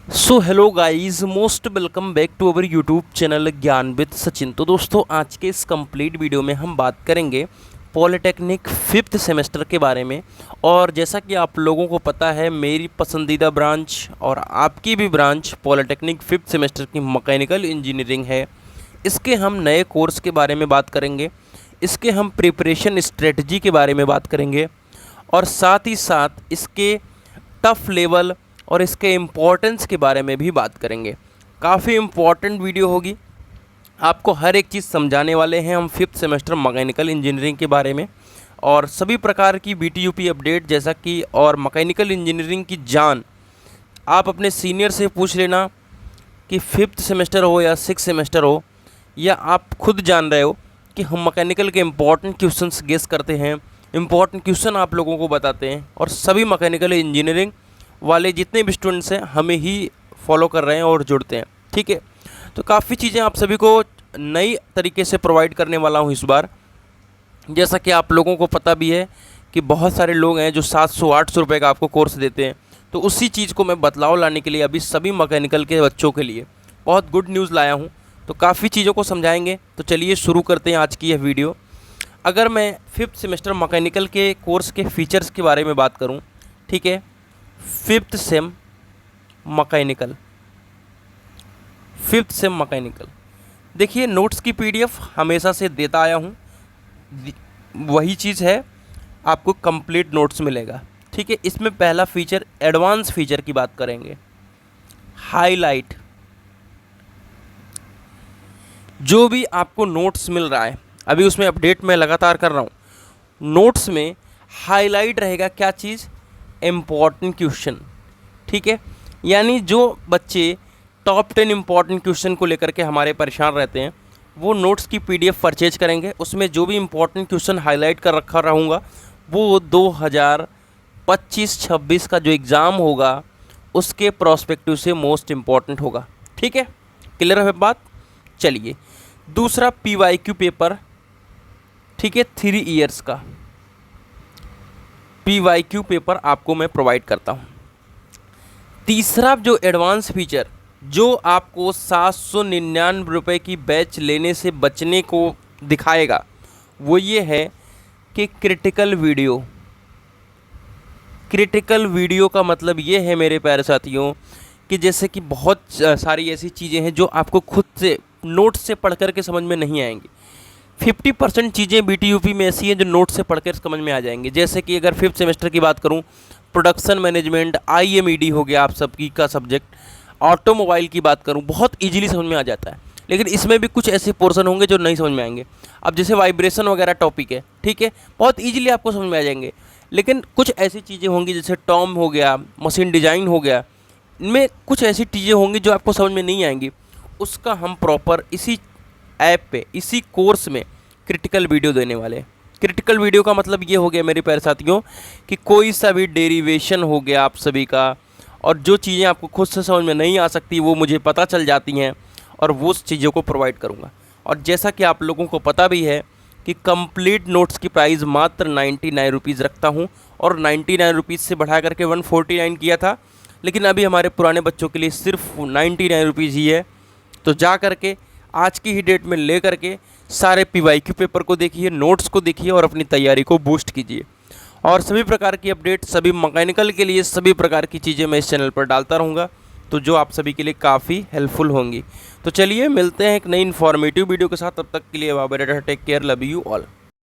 So hello guys, most welcome back to our YouTube channel Gyan with Sachin. तो दोस्तों, आज के इस कंप्लीट वीडियो में हम बात करेंगे पॉलिटेक्निक फिफ्थ सेमेस्टर के बारे में। और जैसा कि आप लोगों को पता है, मेरी पसंदीदा ब्रांच और आपकी भी ब्रांच पॉलिटेक्निक फिफ्थ सेमेस्टर की मैकेनिकल इंजीनियरिंग है। इसके हम नए कोर्स के बारे में बात करेंगे, इसके हम प्रिपरेशन स्ट्रेटजी के बारे में बात करेंगे, और साथ ही साथ इसके टफ़ लेवल और इसके इम्पोर्टेंस के बारे में भी बात करेंगे। काफ़ी इम्पोर्टेंट वीडियो होगी, आपको हर एक चीज़ समझाने वाले हैं हम फिफ्थ सेमेस्टर मैकेनिकल इंजीनियरिंग के बारे में। और सभी प्रकार की बीटीयूपी अपडेट जैसा कि और मैकेनिकल इंजीनियरिंग की जान आप अपने सीनियर से पूछ लेना कि फिफ्थ सेमेस्टर हो या सिक्स सेमेस्टर हो, या आप खुद जान रहे हो कि हम मैकेनिकल के इम्पॉर्टेंट क्वेश्चंस गेस करते हैं, इम्पॉर्टेंट क्वेश्चन आप लोगों को बताते हैं। और सभी मैकेनिकल इंजीनियरिंग वाले जितने भी स्टूडेंट्स हैं हमें ही फॉलो कर रहे हैं और जुड़ते हैं, ठीक है। तो काफ़ी चीज़ें आप सभी को नई तरीके से प्रोवाइड करने वाला हूँ इस बार। जैसा कि आप लोगों को पता भी है कि बहुत सारे लोग हैं जो 700-800 रुपये का आपको कोर्स देते हैं। तो उसी चीज़ को मैं बदलाव लाने के लिए अभी सभी मैकेनिकल के बच्चों के लिए बहुत गुड न्यूज़ लाया हूँ। तो काफ़ी चीज़ों को समझाएंगे। तो चलिए शुरू करते हैं आज की यह वीडियो। अगर मैं फिफ्थ सेमेस्टर मैकेनिकल के कोर्स के फीचर्स के बारे में बात करूँ, ठीक है। फिफ्थ सेम मैकेनिकल, देखिए, नोट्स की पीडीएफ हमेशा से देता आया हूँ, वही चीज़ है, आपको कंप्लीट नोट्स मिलेगा, ठीक है। इसमें पहला फीचर, एडवांस फीचर की बात करेंगे, हाईलाइट। जो भी आपको नोट्स मिल रहा है, अभी उसमें अपडेट मैं लगातार कर रहा हूँ, नोट्स में हाईलाइट रहेगा क्या चीज़, इम्पॉर्टेंट क्वेश्चन, ठीक है। यानी जो बच्चे टॉप 10 इम्पॉर्टेंट क्वेश्चन को लेकर के हमारे परेशान रहते हैं, वो नोट्स की पीडीएफ परचेज करेंगे। उसमें जो भी इम्पॉर्टेंट क्वेश्चन हाईलाइट कर रखा रहूँगा, वो 2025-26 का जो एग्ज़ाम होगा उसके प्रोस्पेक्टिव से मोस्ट इम्पॉर्टेंट होगा, ठीक है। क्लियर है बात। चलिए, दूसरा पीवाईक्यू पेपर, ठीक है, 3 ईयर्स का पीवाईक्यू पेपर आपको मैं प्रोवाइड करता हूँ। तीसरा जो एडवांस फीचर जो आपको 799 रुपये की बैच लेने से बचने को दिखाएगा, वो ये है कि क्रिटिकल वीडियो का मतलब ये है मेरे प्यारे साथियों कि जैसे कि बहुत सारी ऐसी चीज़ें हैं जो आपको खुद से नोट से पढ़ कर के समझ में नहीं आएंगी। 50% चीज़ें बीटीयूपी में ऐसी हैं जो नोट से पढ़कर समझ में आ जाएंगे। जैसे कि अगर फिफ्थ सेमेस्टर की बात करूं, प्रोडक्शन मैनेजमेंट, आईएमईडी हो गया आप सबकी का सब्जेक्ट। ऑटोमोबाइल की बात करूं, बहुत इजीली समझ में आ जाता है। लेकिन इसमें भी कुछ ऐसे पोर्शन होंगे जो नहीं समझ में आएंगे। अब जैसे वाइब्रेशन वगैरह टॉपिक है, ठीक है, बहुत ईजिली आपको समझ में आ जाएंगे। लेकिन कुछ ऐसी चीज़ें होंगी जैसे टॉम हो गया, मशीन डिज़ाइन हो गया, इनमें कुछ ऐसी चीज़ें होंगी जो आपको समझ में नहीं आएंगी। उसका हम प्रॉपर इसी ऐप पे, इसी कोर्स में क्रिटिकल वीडियो देने वाले हैं। क्रिटिकल वीडियो का मतलब ये हो गया मेरे प्यारे साथियों कि कोई सा भी डेरिवेशन हो गया आप सभी का, और जो चीज़ें आपको खुद से समझ में नहीं आ सकती वो मुझे पता चल जाती हैं, और वो उस चीज़ों को प्रोवाइड करूँगा। और जैसा कि आप लोगों को पता भी है कि कंप्लीट नोट्स की प्राइस मात्र 99 रुपीज़ रखता हूँ, और 99 रुपीज़ से बढ़ा करके 149 किया था, लेकिन अभी हमारे पुराने बच्चों के लिए सिर्फ 99 रुपीज़ ही है। तो जा करके आज की ही डेट में ले करके सारे पीवाईक्यू पेपर को देखिए, नोट्स को देखिए और अपनी तैयारी को बूस्ट कीजिए। और सभी प्रकार की अपडेट, सभी मैकेनिकल के लिए सभी प्रकार की चीज़ें मैं इस चैनल पर डालता रहूँगा, तो जो आप सभी के लिए काफ़ी हेल्पफुल होंगी। तो चलिए मिलते हैं एक नई इन्फॉर्मेटिव वीडियो के साथ। तब तक के लिए bye bye, take care, love you all.